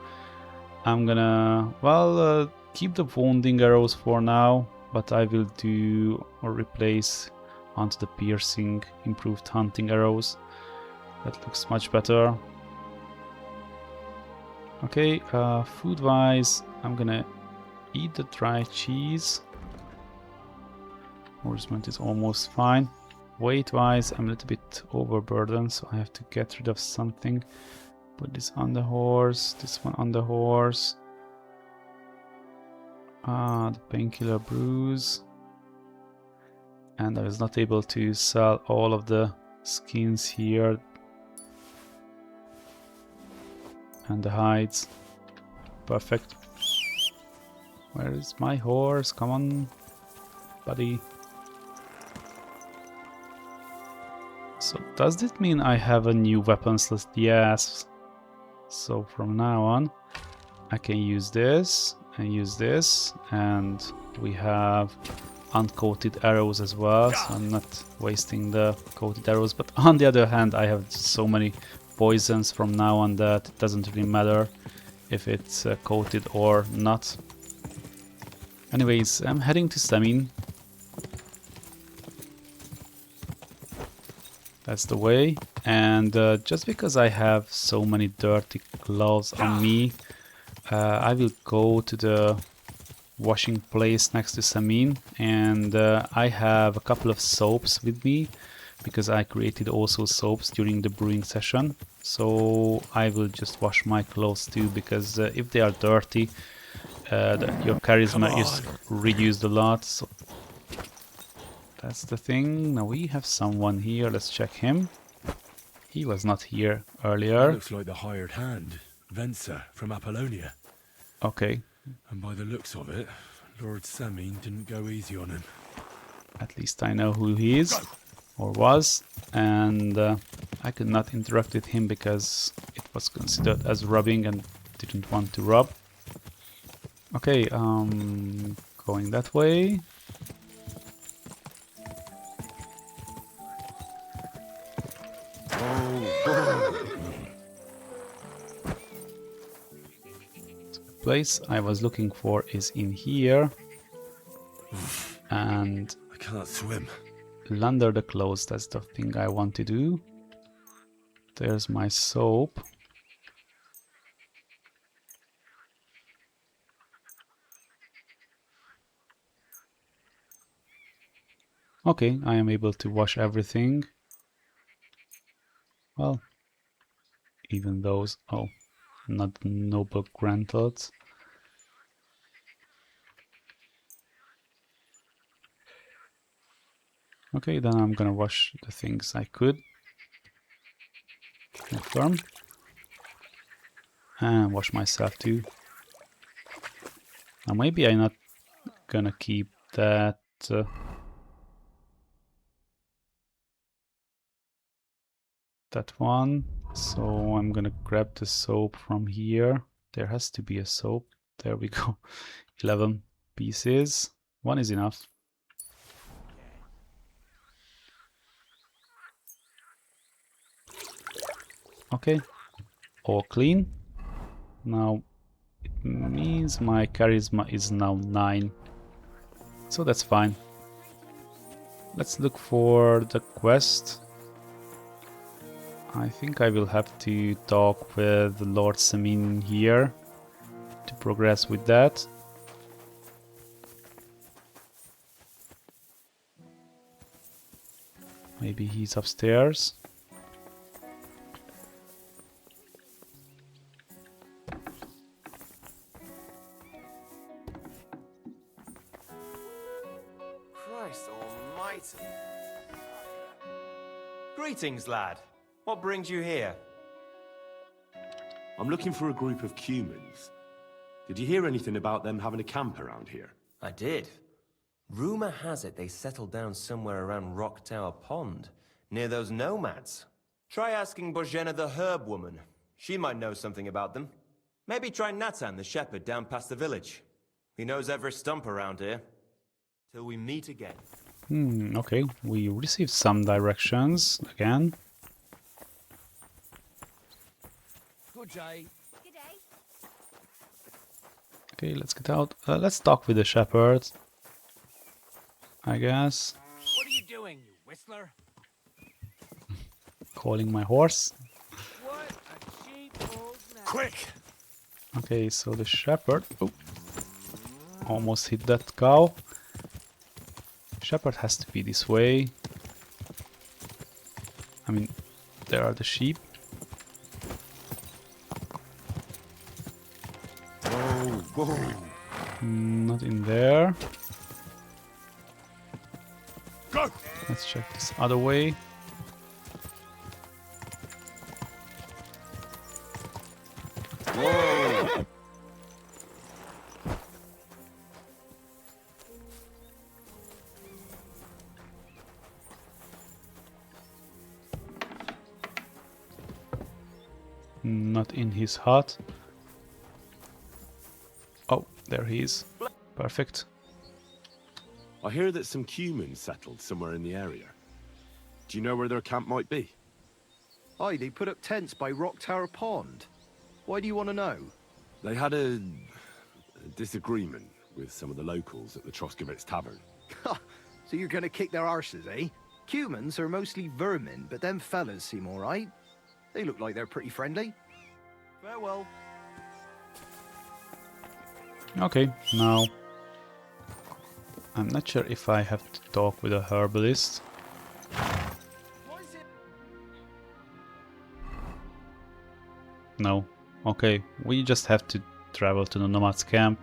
I'm gonna, well, keep the wounding arrows for now, but I will do or replace onto the piercing improved hunting arrows. That looks much better. Okay, food wise, I'm gonna eat the dry cheese. Nourishment is almost fine. Weight wise, I'm a little bit overburdened, so I have to get rid of something. Put this on the horse, this one on the horse. The painkiller brews. And I was not able to sell all of the skins here. And the hides. Perfect. Where is my horse? Come on, buddy. So does this mean I have a new weapons list? Yes. So from now on I can use this and use this, and we have uncoated arrows as well, so I'm not wasting the coated arrows. But on the other hand, I have so many poisons from now on that it doesn't really matter if it's coated or not. Anyways, I'm heading to Samin. That's the way. And just because I have so many dirty gloves on me, I will go to the washing place next to Samin, and I have a couple of soaps with me because I created also soaps during the brewing session. So I will just wash my clothes too, because if they are dirty, your charisma is reduced a lot. So that's the thing. Now we have someone here. Let's check him. He was not here earlier. Looks like the hired hand, Venser from Apollonia. Okay. And by the looks of it, Lord Samin didn't go easy on him. At least I know who he is, or was, and I could not interact with him because it was considered as robbing and didn't want to rob. Okay, going that way. The place I was looking for is in here, and I can't swim. Launder the clothes, that's the thing I want to do. There's my soap. Okay, I am able to wash everything. Well, even those, oh, not noble grantles. Okay, then I'm gonna wash the things I could. Confirm. And wash myself too. Now maybe I'm not gonna keep that. That one. So I'm gonna grab the soap from here. There has to be a soap. There we go. 11 pieces. One is enough. Okay, all clean. Now It means my charisma is now 9. So that's fine. Let's look for the quest. I think I will have to talk with Lord Samin here to progress with that. Maybe he's upstairs. Christ almighty. Greetings, lad. What brings you here? I'm looking for a group of humans. Did you hear anything about them having a camp around here? I did. Rumor has it they settled down somewhere around Rock Tower Pond, near those nomads. Try asking Bozhena the herb woman. She might know something about them. Maybe try Natan the shepherd down past the village. He knows every stump around here. Till we meet again. Okay, we received some directions again. Good day. Okay, let's get out. Let's talk with the shepherd, I guess. What are you doing, you whistler? Calling my horse. What a cheap old man. Quick! Okay, so the shepherd... Oh, almost hit that cow. Shepherd has to be this way. I mean, there are the sheep. Whoa! Not in there. Go! Let's check this other way. Whoa! Not in his hut. Oh, there he is. Perfect. I hear that some humans settled somewhere in the area. Do you know where their camp might be? Aye, they put up tents by Rock Tower Pond. Why do you want to know? They had a disagreement with some of the locals at the Troskovitz Tavern. So you're gonna kick their arses, eh? Humans are mostly vermin, but them fellas seem alright. They look like they're pretty friendly. Farewell. Okay, now I'm not sure if I have to talk with a herbalist. No. Okay, we just have to travel to the nomads camp.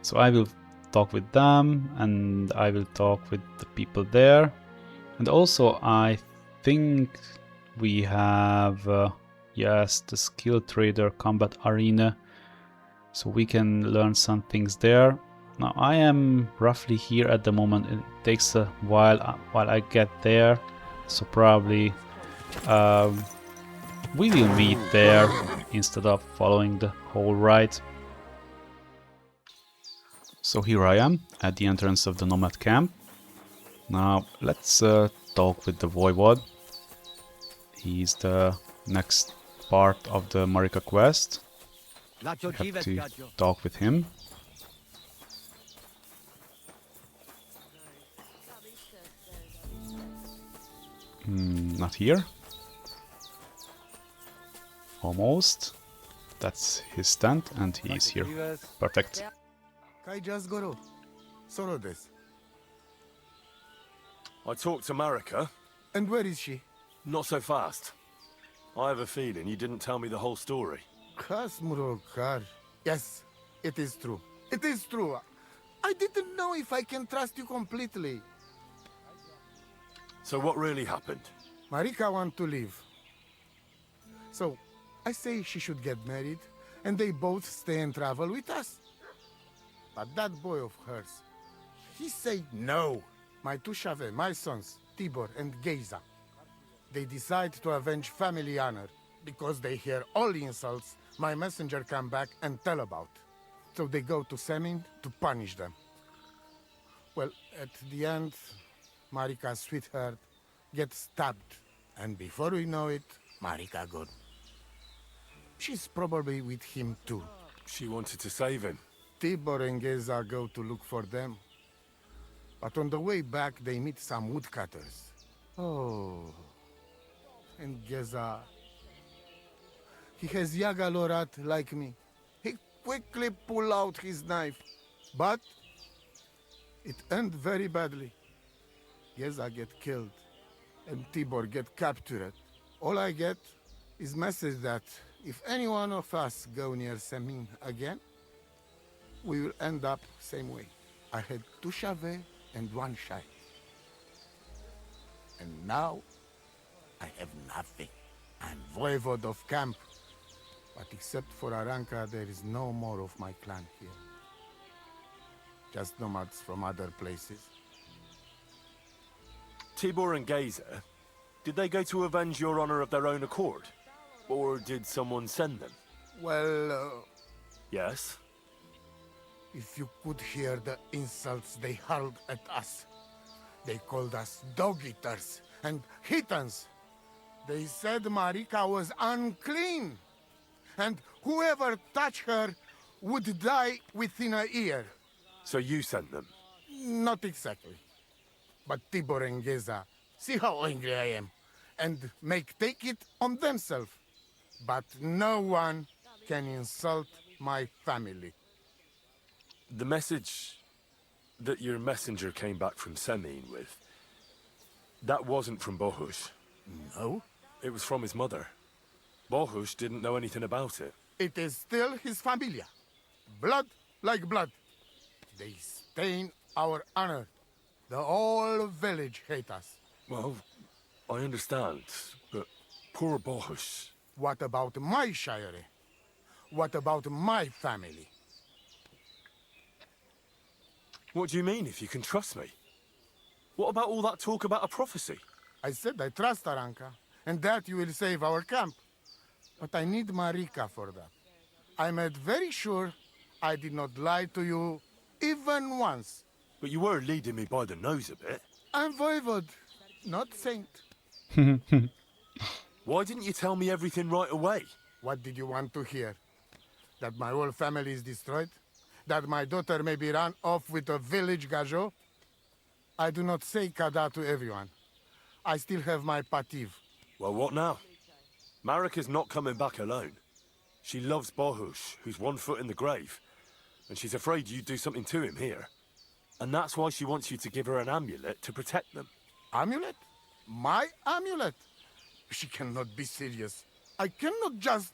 So I will talk with them and I will talk with the people there. And also I think we have yes, the skill trader combat arena. So we can learn some things there. Now I am roughly here at the moment. It takes a while I get there. So probably we will meet there instead of following the whole ride. So here I am at the entrance of the nomad camp. Now let's talk with the voivod. He's the next part of the Marika quest. I have to talk with him. Not here. Almost. That's his tent and he is here. Perfect. I talked to Marika. And where is she? Not so fast. I have a feeling you didn't tell me the whole story. Yes, it is true. It is true. I didn't know if I can trust you completely. So what really happened? Marika wants to leave. So, I say she should get married, and they both stay and travel with us. But that boy of hers, he said no. My two Shave, my sons, Tibor and Geza, they decide to avenge family honor because they hear all insults my messenger come back and tell about. So they go to Semin to punish them. Well, at the end, Marika's sweetheart gets stabbed. And before we know it, Marika gone. She's probably with him too. She wanted to save him. Tibor and Geza go to look for them. But on the way back, they meet some woodcutters. Oh. And Geza... He has Yagalorat like me. He quickly pull out his knife. But it end very badly. Geza get killed. And Tibor get captured. All I get is message that if any one of us go near Semin again, we will end up same way. I had 2 Chave and 1 Shai. And now, I have nothing. I'm voivode of camp. But except for Aranka, there is no more of my clan here. Just nomads from other places. Tibor and Geza, did they go to avenge your honor of their own accord? Or did someone send them? Well, Yes? if you could hear the insults they hurled at us. They called us dog-eaters and heathens. They said Marika was unclean. And whoever touched her would die within a year. So you sent them? Not exactly. But Tibor and Geza, see how angry I am, and take it on themselves. But no one can insult my family. The message that your messenger came back from Semin with, that wasn't from Bohush. No? It was from his mother. Bohush didn't know anything about it. It is still his familia. Blood like blood. They stain our honor. The whole village hate us. Well, I understand, but poor Bohush. What about my shire? What about my family? What do you mean, if you can trust me? What about all that talk about a prophecy? I said I trust Aranka, and that you will save our camp. But I need Marika for that. I made very sure I did not lie to you even once. But you were leading me by the nose a bit. I'm voivode, not saint. Why didn't you tell me everything right away? What did you want to hear? That my whole family is destroyed? That my daughter may be run off with a village gajo? I do not say kada to everyone. I still have my pativ. Well, what now? Marika's not coming back alone. She loves Bohush, who's 1 foot in the grave. And she's afraid you'd do something to him here. And that's why she wants you to give her an amulet to protect them. Amulet? My amulet? She cannot be serious. I cannot just...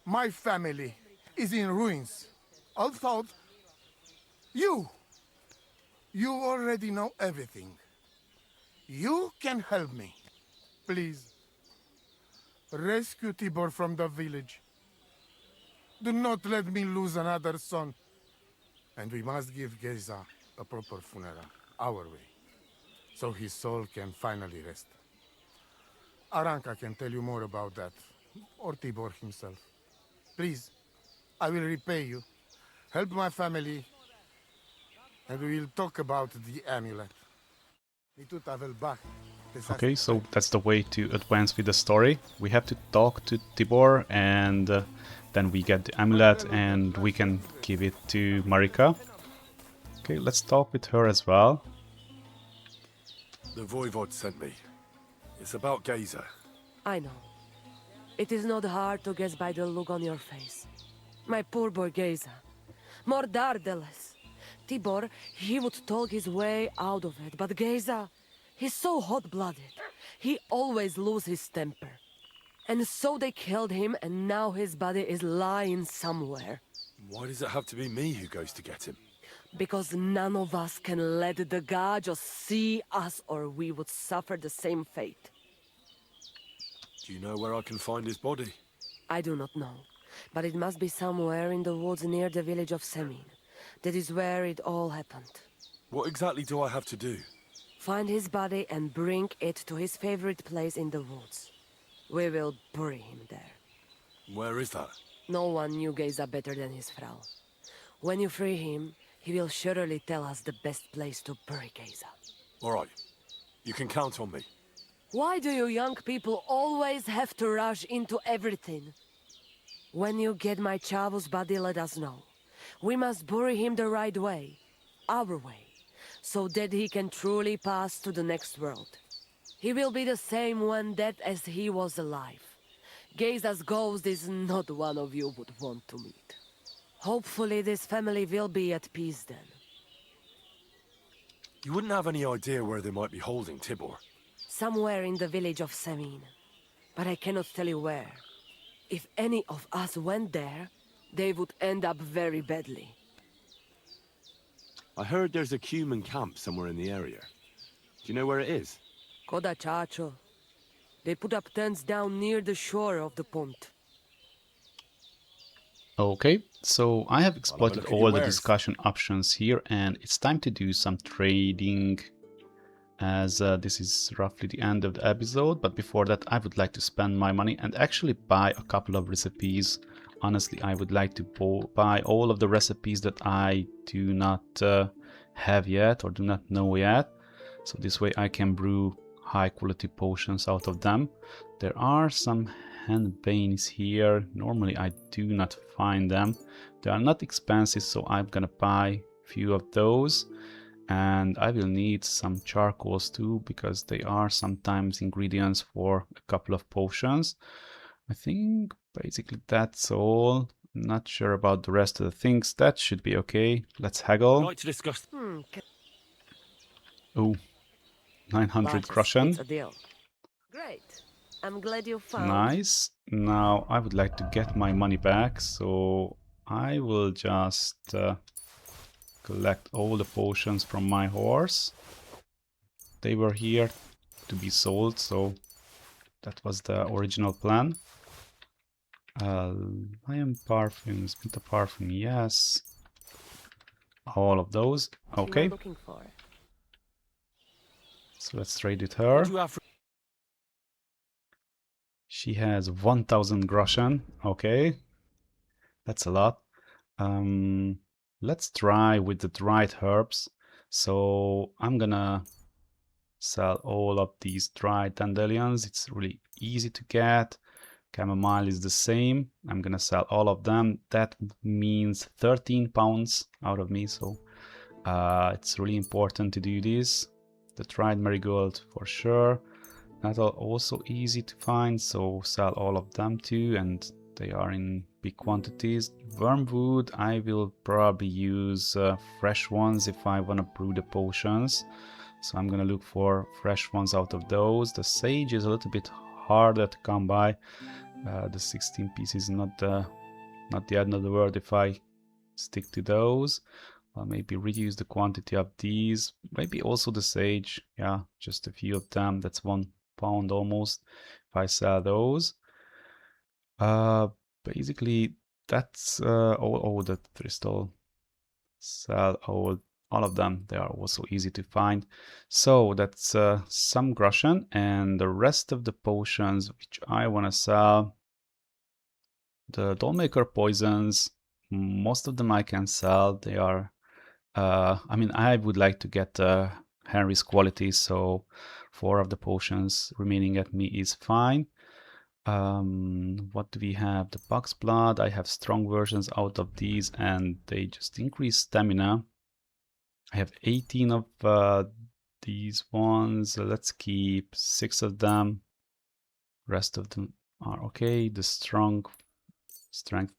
My family is in ruins. Although... You already know everything. You can help me. Please. Rescue Tibor from the village. Do not let me lose another son. And we must give Geza a proper funeral, our way, so his soul can finally rest. Aranka can tell you more about that, or Tibor himself. Please, I will repay you. Help my family, and we will talk about the amulet. Okay, so that's the way to advance with the story. We have to talk to Tibor, and then we get the amulet and we can give it to Marika. Okay, let's talk with her as well. The Voivod sent me. It's about Geza. I know. It is not hard to guess by the look on your face. My poor boy Geza. Mordardeles. Tibor, he would talk his way out of it, but Geza, he's so hot-blooded. He always loses his temper. And so they killed him, and now his body is lying somewhere. Why does it have to be me who goes to get him? Because none of us can let the Gajos see us, or we would suffer the same fate. Do you know where I can find his body? I do not know, but it must be somewhere in the woods near the village of Semin. That is where it all happened. What exactly do I have to do? Find his body and bring it to his favorite place in the woods. We will bury him there. Where is that? No one knew Geza better than his Frau. When you free him, he will surely tell us the best place to bury Geza. All right. You can count on me. Why do you young people always have to rush into everything? When you get my chavo's body, let us know. We must bury him the right way, our way, so that he can truly pass to the next world. He will be the same when dead as he was alive. Geisa's ghost is not one of you would want to meet. Hopefully this family will be at peace then. You wouldn't have any idea where they might be holding Tibor? Somewhere in the village of Semin, but I cannot tell you where. If any of us went there, they would end up very badly. I heard there's a human camp somewhere in the area. Do you know where it is? Koda Chacho. They put up tents down near the shore of the pond. Okay, so I have exploited look at your all the wares. discussion options here, and it's time to do some trading, as this is roughly the end of the episode. But before that, I would like to spend my money and actually buy a couple of recipes. Honestly, I would like to buy all of the recipes that I do not have yet or do not know yet. So this way I can brew high quality potions out of them. There are some henbanes here. Normally I do not find them. They are not expensive, so I'm gonna buy a few of those. And I will need some charcoals too, because they are sometimes ingredients for a couple of potions. I think basically that's all. Not sure about the rest of the things. That should be okay. Let's haggle. I'd like to discuss. Oh, 900 It's Groschen. a deal. Great. I'm glad you found. Nice. Now I would like to get my money back, so I will just collect all the potions from my horse. They were here to be sold, so that was the original plan. I am parfums, Mita parfum, yes. All of those. Okay. Looking for. So let's trade with her. She has 1000 Groschen. Okay. That's a lot. Let's try with the dried herbs. So I'm gonna sell all of these dried dandelions. It's really easy to get. Chamomile is the same. I'm gonna sell all of them. That means 13 pounds out of me, so it's really important to do this. The dried marigold for sure. That are also easy to find, so sell all of them too, and they are in big quantities. Wormwood, I will probably use fresh ones if I want to brew the potions. So I'm gonna look for fresh ones out of those. The sage is a little bit harder to come by. The 16 pieces is not the end of the world if I stick to those. I'll maybe reduce the quantity of these. Maybe also the sage. Yeah, just a few of them. That's 1 pound almost if I sell those. Basically that's all the crystal. Sell all of them. They are also easy to find. So that's some Groschen, and the rest of the potions which I want to sell. The Dollmaker poisons, most of them I can sell. They are I mean, I would like to get Henry's quality, so 4 of the potions remaining at me is fine. What do we have? The Bug's Blood. I have strong versions out of these, and they just increase stamina. I have 18 of these ones. Let's keep 6 of them. Rest of them are okay. The strength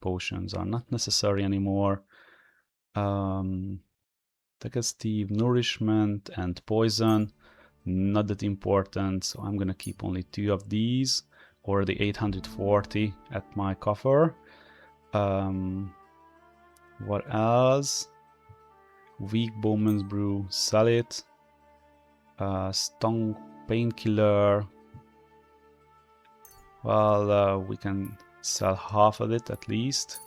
potions are not necessary anymore. Digestive, nourishment, and poison, not that important, so I'm gonna keep only 2 of these, or the 840 at my coffer. What else? Weak Bowman's Brew, sell it. Strong Painkiller. Well, we can sell half of it at least.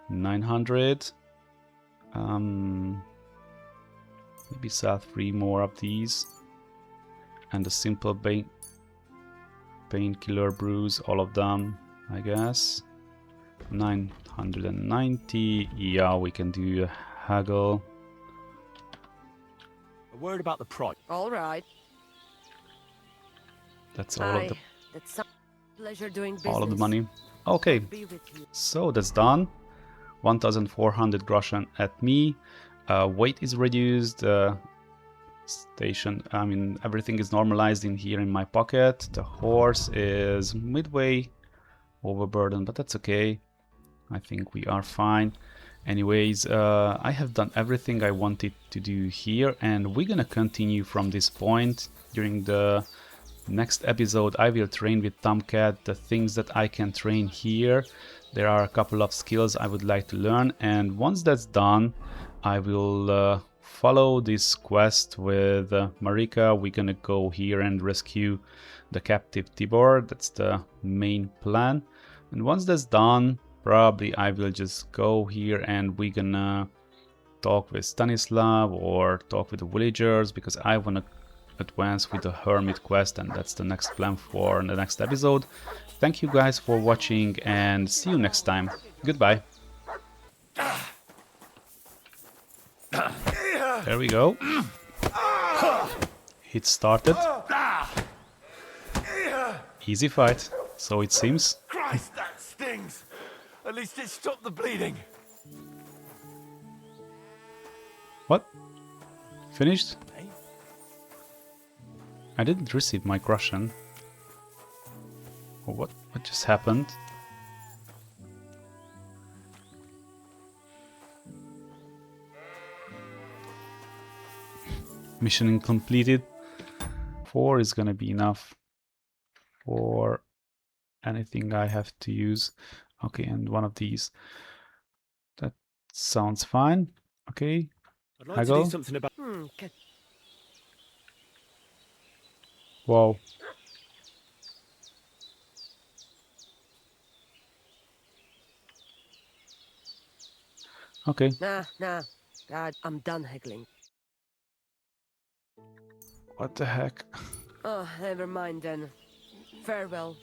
900. Maybe sell 3 more of these. And the simple painkiller brews, all of them, I guess. 990. Yeah, we can do a haggle. A word about the price. All right. That's all of the That's some pleasure doing business. all of the money. Okay, so that's done. 1400 groschen at me. Weight is reduced. Station, I mean, everything is normalized in here in my pocket. The horse is midway overburdened, but that's okay. I think we are fine. Anyways, I have done everything I wanted to do here, and we're gonna continue from this point. During the next episode, I will train with Tomcat the things that I can train here. There are a couple of skills I would like to learn, and once that's done, I will follow this quest with Marika. We're gonna go here and rescue the captive Tibor. That's the main plan. And once that's done, probably I will just go here and we're gonna talk with Stanislav or talk with the villagers, because I wanna advance with the hermit quest, and that's the next plan for the next episode. Thank you guys for watching, and see you next time. Goodbye. There we go. It started. Easy fight, so it seems. Christ, that stings! At least it stopped the bleeding. What? Finished? I didn't receive my Russian. What just happened? Mission completed. 4 is gonna be enough for anything I have to use. Okay, and one of these. That sounds fine. Okay, I'd like I to go. do something about. Wow. Okay. Nah. God, I'm done haggling. What the heck? Oh, never mind then. Farewell.